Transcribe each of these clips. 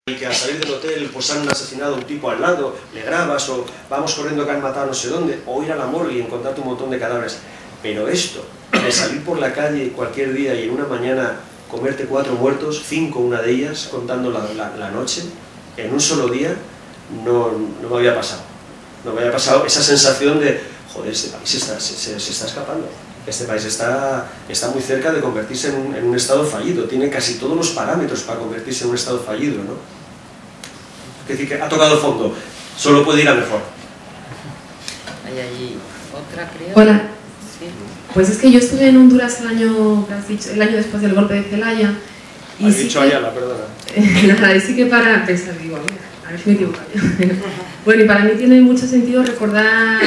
Y que al salir del hotel pues han asesinado a un tipo al lado, le grabas, o vamos corriendo que han matado no sé dónde, o ir a la morgue y encontrarte un montón de cadáveres. Pero esto, de salir por la calle cualquier día y en una mañana comerte 4 muertos, 5 una de ellas, contando la noche, en un solo día, no me había pasado. No me había pasado esa sensación de, joder, este país se está escapando. Este país está muy cerca de convertirse en un estado fallido, tiene casi todos los parámetros para convertirse en un estado fallido, ¿no? Es decir, que ha tocado fondo, solo puede ir a mejor. ¿Hay allí otra, creo? Hola. Sí. Pues es que yo estuve en Honduras el año después del golpe de Zelaya. Y Has sí dicho que, Ayala, perdona. Nada, y sí que para pensar, digo, a ver si me equivoco. Bueno, y para mí tiene mucho sentido recordar.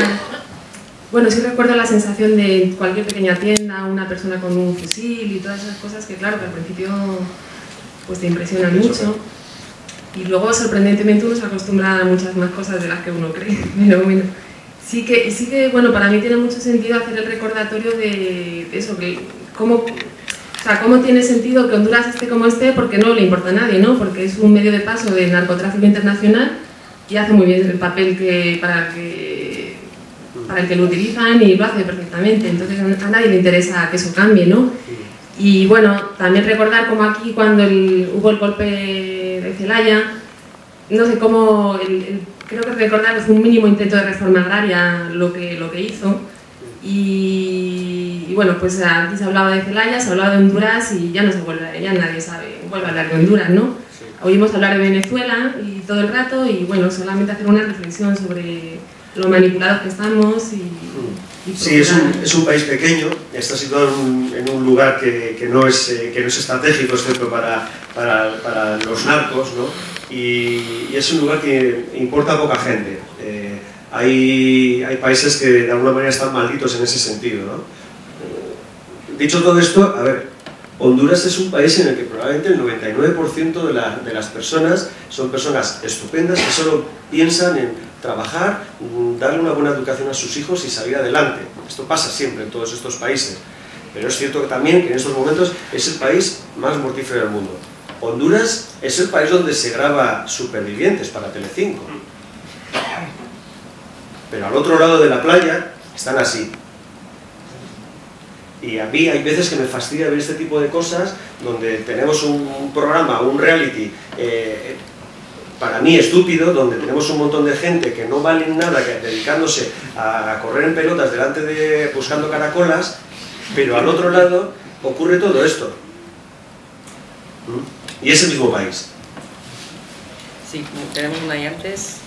Bueno, sí recuerdo la sensación de cualquier pequeña tienda, una persona con un fusil y todas esas cosas que, claro, que al principio pues te impresionan mucho. Y luego, sorprendentemente, uno se acostumbra a muchas más cosas de las que uno cree. Pero bueno, sí que bueno, para mí tiene mucho sentido hacer el recordatorio de eso, que cómo tiene sentido que Honduras esté como esté, porque no le importa a nadie, ¿no? Porque es un medio de paso del narcotráfico internacional y hace muy bien el papel para el que lo utilizan, y lo hace perfectamente. Entonces a nadie le interesa que eso cambie, ¿no? Y bueno, también recordar como aquí cuando hubo el golpe de Zelaya, no sé cómo, creo que recordar fue un mínimo intento de reforma agraria lo que hizo. Y bueno, pues aquí se hablaba de Zelaya, se hablaba de Honduras y ya no se vuelve, ya nadie vuelve a hablar de Honduras, ¿no? Oímos hablar de Venezuela y todo el rato, y bueno, solamente hacer una reflexión sobre lo manipulados que estamos y sí, es un país pequeño, está situado en un lugar que no es estratégico, excepto para los narcos, ¿no? Y es un lugar que importa a poca gente. Hay países que de alguna manera están malditos en ese sentido, ¿no? Dicho todo esto, a ver, Honduras es un país en el que probablemente el 99% de las personas son personas estupendas que solo piensan en trabajar, darle una buena educación a sus hijos y salir adelante. Esto pasa siempre en todos estos países. Pero es cierto que también que en estos momentos es el país más mortífero del mundo. Honduras es el país donde se graba Supervivientes para Telecinco. Pero al otro lado de la playa están así. Y a mí hay veces que me fastidia ver este tipo de cosas donde tenemos un programa, un reality, para mí estúpido, donde tenemos un montón de gente que no valen nada dedicándose a correr en pelotas buscando caracolas, pero al otro lado ocurre todo esto. Y es el mismo país. Sí, tenemos una ahí antes.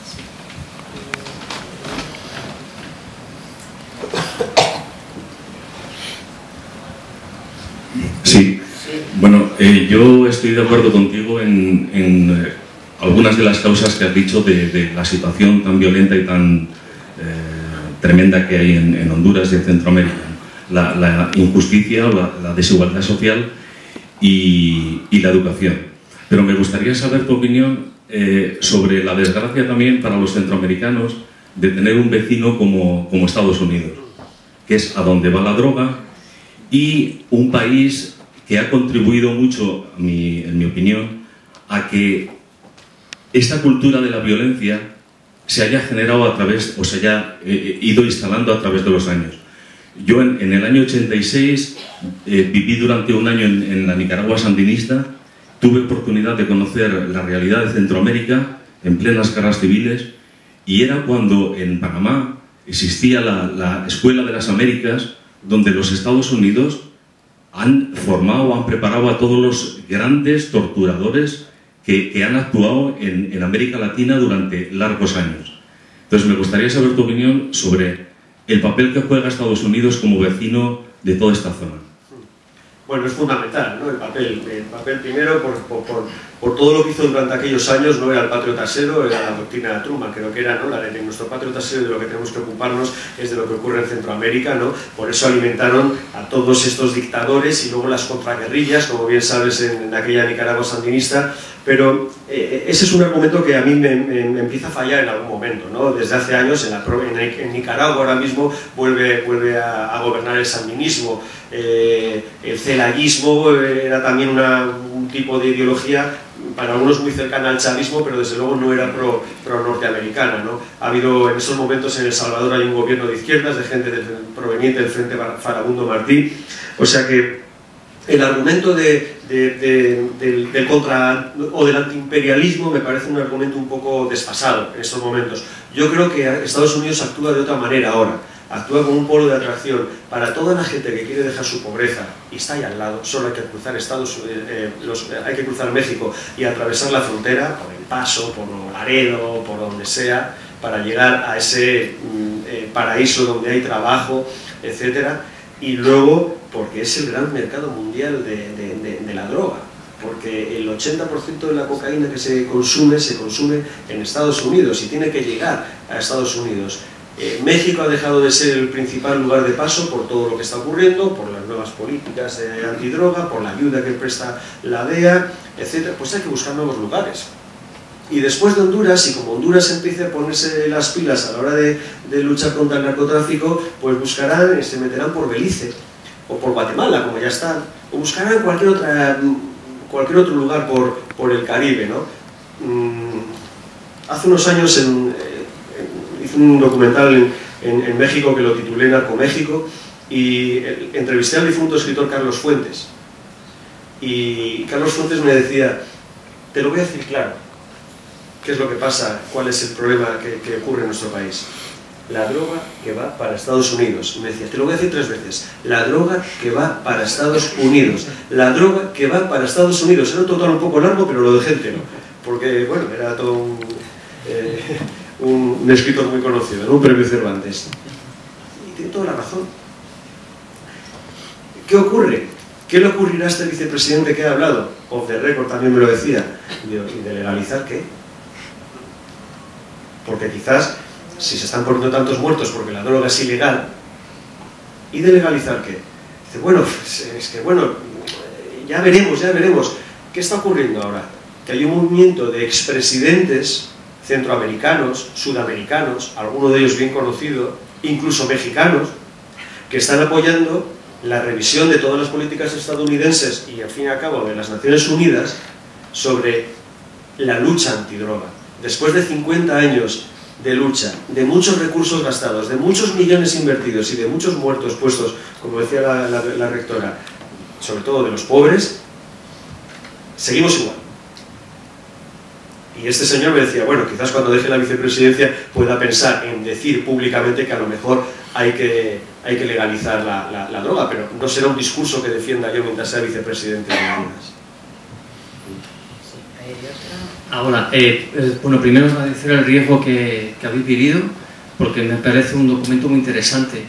Sí, bueno, yo estoy de acuerdo contigo en algunas de las causas que has dicho de la situación tan violenta y tan tremenda que hay en Honduras y en Centroamérica. La injusticia, la desigualdad social y la educación. Pero me gustaría saber tu opinión sobre la desgracia también para los centroamericanos de tener un vecino como Estados Unidos, que es a donde va la droga, y un país que ha contribuido mucho, en mi opinión, a que esta cultura de la violencia se haya generado o se haya ido instalando a través de los años. Yo en el año 86 viví durante un año en la Nicaragua sandinista, tuve oportunidad de conocer la realidad de Centroamérica en plenas guerras civiles, y era cuando en Panamá existía la Escuela de las Américas, donde los Estados Unidos han formado, han preparado a todos los grandes torturadores que han actuado en América Latina durante largos años. Entonces me gustaría saber tu opinión sobre el papel que juega Estados Unidos como vecino de toda esta zona. Bueno, es fundamental, ¿no? El papel primero por todo lo que hizo durante aquellos años. No era el patrio trasero, era la doctrina de Truman, creo que era, ¿no? La de nuestro patrio trasero, de lo que tenemos que ocuparnos es de lo que ocurre en Centroamérica, ¿no? Por eso alimentaron a todos estos dictadores y luego las contraguerrillas, como bien sabes, en aquella Nicaragua sandinista. Pero ese es un argumento que a mí me empieza a fallar en algún momento, ¿no? Desde hace años en Nicaragua ahora mismo vuelve a gobernar el sandinismo. El celayismo era también un tipo de ideología para algunos muy cercana al chavismo, pero desde luego no era pro norteamericana, ¿no? Ha habido en esos momentos en El Salvador hay un gobierno de izquierdas, de gente proveniente del Frente Farabundo Martí, o sea que el argumento del contra o del antiimperialismo me parece un argumento un poco desfasado en estos momentos. Yo creo que Estados Unidos actúa de otra manera ahora. Actúa como un polo de atracción para toda la gente que quiere dejar su pobreza y está ahí al lado. Solo hay que cruzar hay que cruzar México y atravesar la frontera por El Paso, por Laredo, por donde sea, para llegar a ese paraíso donde hay trabajo, etcétera. Y luego, porque es el gran mercado mundial de la droga, porque el 80% de la cocaína que se consume en Estados Unidos y tiene que llegar a Estados Unidos. México ha dejado de ser el principal lugar de paso por todo lo que está ocurriendo, por las nuevas políticas antidroga, por la ayuda que presta la DEA, etc. Pues hay que buscar nuevos lugares. Y después de Honduras, y como Honduras empiece a ponerse las pilas a la hora de luchar contra el narcotráfico, pues buscarán, se meterán por Belice, o por Guatemala, como ya están, o buscarán cualquier otro lugar por el Caribe, ¿no? Hace unos años hice un documental en México que lo titulé Narcoméxico y entrevisté al difunto escritor Carlos Fuentes. Y Carlos Fuentes me decía, te lo voy a decir claro, ¿qué es lo que pasa? ¿Cuál es el problema que ocurre en nuestro país? La droga que va para Estados Unidos. Y me decía, te lo voy a decir 3 veces, la droga que va para Estados Unidos. La droga que va para Estados Unidos. Era un total un poco largo, pero lo dejé entero. Porque, bueno, era todo un escritor muy conocido, ¿no? Un premio Cervantes. Y tiene toda la razón. ¿Qué ocurre? ¿Qué le ocurrirá a este vicepresidente que ha hablado? Off the record también me lo decía. ¿Y de legalizar qué? Porque quizás, si se están poniendo tantos muertos porque la droga es ilegal, ¿y de legalizar qué? Dice, bueno, es que bueno, ya veremos. ¿Qué está ocurriendo ahora? Que hay un movimiento de expresidentes centroamericanos, sudamericanos, algunos de ellos bien conocidos, incluso mexicanos, que están apoyando la revisión de todas las políticas estadounidenses y al fin y al cabo de las Naciones Unidas sobre la lucha antidroga. Después de 50 años de lucha, de muchos recursos gastados, de muchos millones invertidos y de muchos muertos puestos, como decía la rectora, sobre todo de los pobres, seguimos igual. Y este señor me decía, bueno, quizás cuando deje la vicepresidencia pueda pensar en decir públicamente que a lo mejor hay que legalizar la droga, pero no será un discurso que defienda yo mientras sea vicepresidente de Honduras. Ahora, bueno, primero agradecer el riesgo que habéis vivido, porque me parece un documento muy interesante.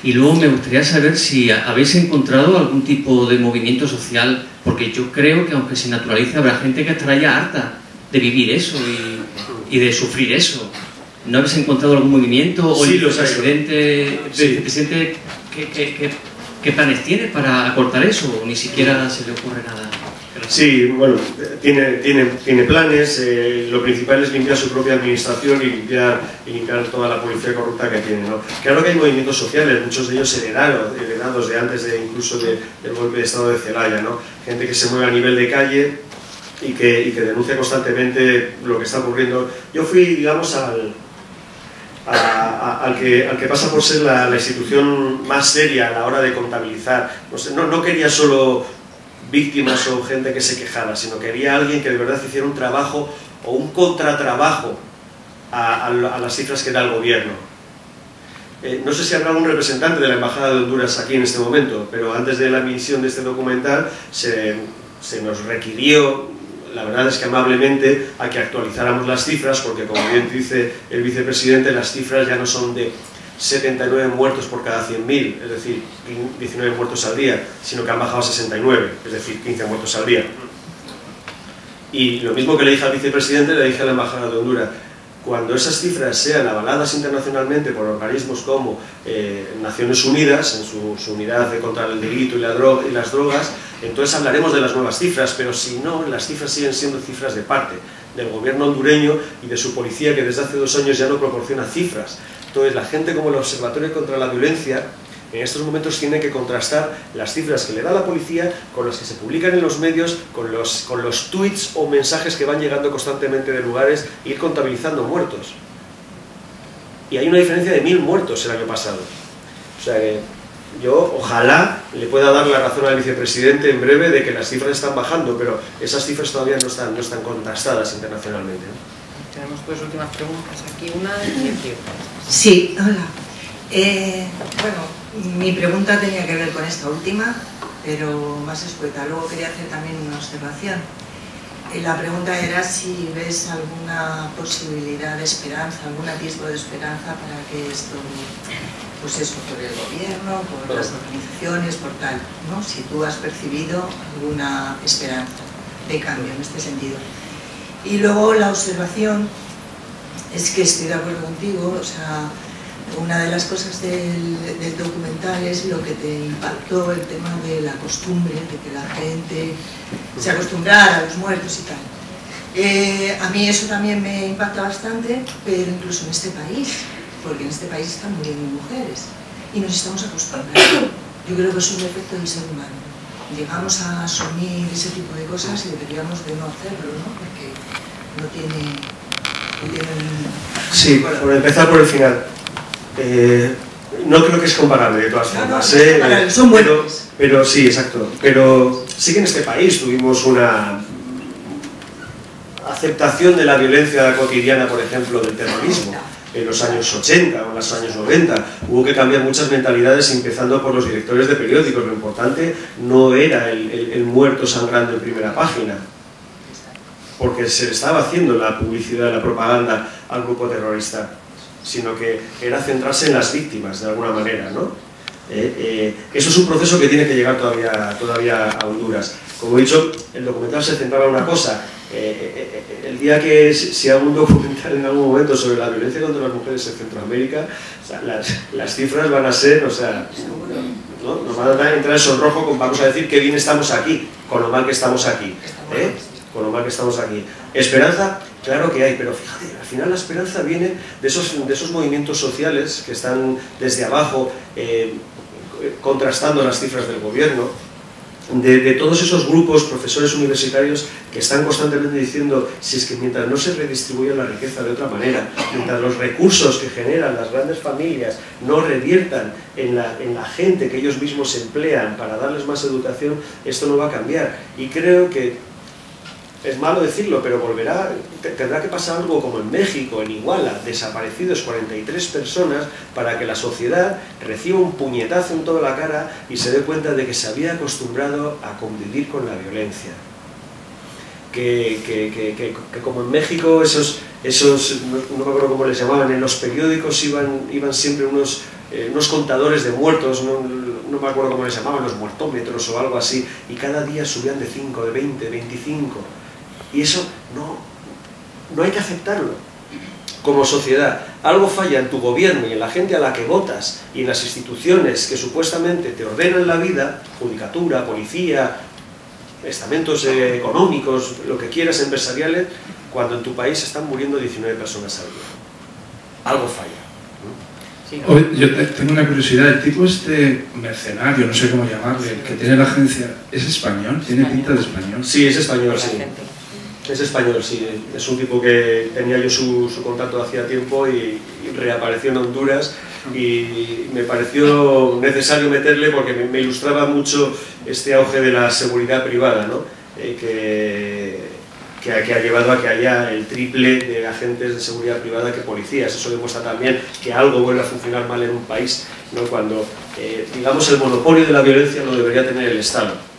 Y luego me gustaría saber si habéis encontrado algún tipo de movimiento social, porque yo creo que aunque se naturalice habrá gente que estará ya harta de vivir eso y de sufrir eso. ¿No habéis encontrado algún movimiento? ¿O el vicepresidente qué planes tiene para acortar eso? ¿O ni siquiera se le ocurre nada? Sí, bueno, tiene planes. Lo principal es limpiar su propia administración y limpiar toda la policía corrupta que tiene, ¿no? Claro que hay movimientos sociales, muchos de ellos heredados de antes incluso del golpe de estado de Zelaya, ¿no? Gente que se mueve a nivel de calle y que denuncia constantemente lo que está ocurriendo. Yo fui, digamos, al que pasa por ser la institución más seria a la hora de contabilizar. No quería solo víctimas o gente que se quejara, sino quería alguien que de verdad hiciera un trabajo o un contratrabajo a las cifras que da el gobierno. No sé si habrá algún representante de la Embajada de Honduras aquí en este momento, pero antes de la emisión de este documental se nos requirió, la verdad es que amablemente, a que actualizáramos las cifras, porque como bien dice el vicepresidente, las cifras ya no son de 79 muertos por cada 100.000, es decir, 19 muertos al día, sino que han bajado a 69, es decir, 15 muertos al día. Y lo mismo que le dije al vicepresidente, le dije a la Embajada de Honduras, cuando esas cifras sean avaladas internacionalmente por organismos como Naciones Unidas, en su unidad contra el delito y las drogas, entonces hablaremos de las nuevas cifras, pero si no, las cifras siguen siendo cifras de parte del gobierno hondureño y de su policía, que desde hace 2 años ya no proporciona cifras. Entonces la gente como el Observatorio contra la Violencia en estos momentos tiene que contrastar las cifras que le da la policía con las que se publican en los medios, con los tweets o mensajes que van llegando constantemente de lugares, e ir contabilizando muertos. Y hay una diferencia de 1000 muertos el año pasado. O sea que yo ojalá le pueda dar la razón al vicepresidente en breve de que las cifras están bajando, pero esas cifras todavía no están contrastadas internacionalmente, ¿no? Tenemos dos últimas preguntas aquí, una y aquí. Sí, hola. Bueno, mi pregunta tenía que ver con esta última, pero más escueta. Luego quería hacer también una observación. La pregunta era si ves alguna posibilidad de esperanza, algún atisbo de esperanza para que esto, pues eso, por el gobierno, por las organizaciones, por tal, ¿no? Si tú has percibido alguna esperanza de cambio en este sentido. Y luego la observación es que estoy de acuerdo contigo, o sea, una de las cosas del documental es lo que te impactó, el tema de la costumbre, de que la gente se acostumbrara a los muertos y tal. A mí eso también me impacta bastante, pero incluso en este país, porque en este país están muriendo mujeres y nos estamos acostumbrando. Yo creo que es un defecto del ser humano. Llegamos a asumir ese tipo de cosas y deberíamos de no hacerlo, ¿no? Porque no tiene Sí, por empezar por el final. No creo que es comparable de todas formas, son buenos. pero sí, exacto. Pero sí que en este país tuvimos una aceptación de la violencia cotidiana, por ejemplo, del terrorismo. En los años 80 o en los años 90 hubo que cambiar muchas mentalidades, empezando por los directores de periódicos. Lo importante no era el muerto sangrando en primera página, porque se le estaba haciendo la publicidad, la propaganda al grupo terrorista, sino que era centrarse en las víctimas, de alguna manera, ¿no? Eso es un proceso que tiene que llegar todavía a Honduras. Como he dicho, el documental se centraba en una cosa. El día que se haga un documental en algún momento sobre la violencia contra las mujeres en Centroamérica, o sea, las cifras van a ser, o sea, ¿no? Nos van a entrar en sonrojo, vamos a decir que bien estamos aquí, con lo mal que estamos aquí. Con lo mal que estamos aquí. Esperanza, claro que hay, pero fíjate, al final la esperanza viene de esos movimientos sociales que están desde abajo contrastando las cifras del gobierno, de todos esos grupos, profesores universitarios que están constantemente diciendo si es que mientras no se redistribuya la riqueza de otra manera, mientras los recursos que generan las grandes familias no reviertan en la gente que ellos mismos emplean para darles más educación, esto no va a cambiar. Y creo que es malo decirlo, pero tendrá que pasar algo como en México, en Iguala, desaparecidos 43 personas, para que la sociedad reciba un puñetazo en toda la cara y se dé cuenta de que se había acostumbrado a convivir con la violencia. Que como en México, esos no me acuerdo cómo les llamaban, en los periódicos iban siempre unos contadores de muertos, no me acuerdo cómo les llamaban, los muertómetros o algo así, y cada día subían de 5, de 20, 25. Y eso no hay que aceptarlo. Como sociedad, algo falla en tu gobierno y en la gente a la que votas y en las instituciones que supuestamente te ordenan la vida, judicatura, policía, estamentos económicos, lo que quieras, empresariales, cuando en tu país están muriendo 19 personas al día. Algo falla. Sí, ¿no? Yo tengo una curiosidad, el tipo mercenario, no sé cómo llamarle, el que tiene la agencia, ¿es español? ¿Tiene pinta de español? Sí, es español, sí. Es español, sí. Es un tipo que tenía yo su contacto hacía tiempo y reapareció en Honduras y me pareció necesario meterle porque me ilustraba mucho este auge de la seguridad privada, ¿no? Que ha llevado a que haya el triple de agentes de seguridad privada que policías. Eso demuestra también que algo vuelve a funcionar mal en un país, ¿no? Cuando, digamos, el monopolio de la violencia lo debería tener el Estado.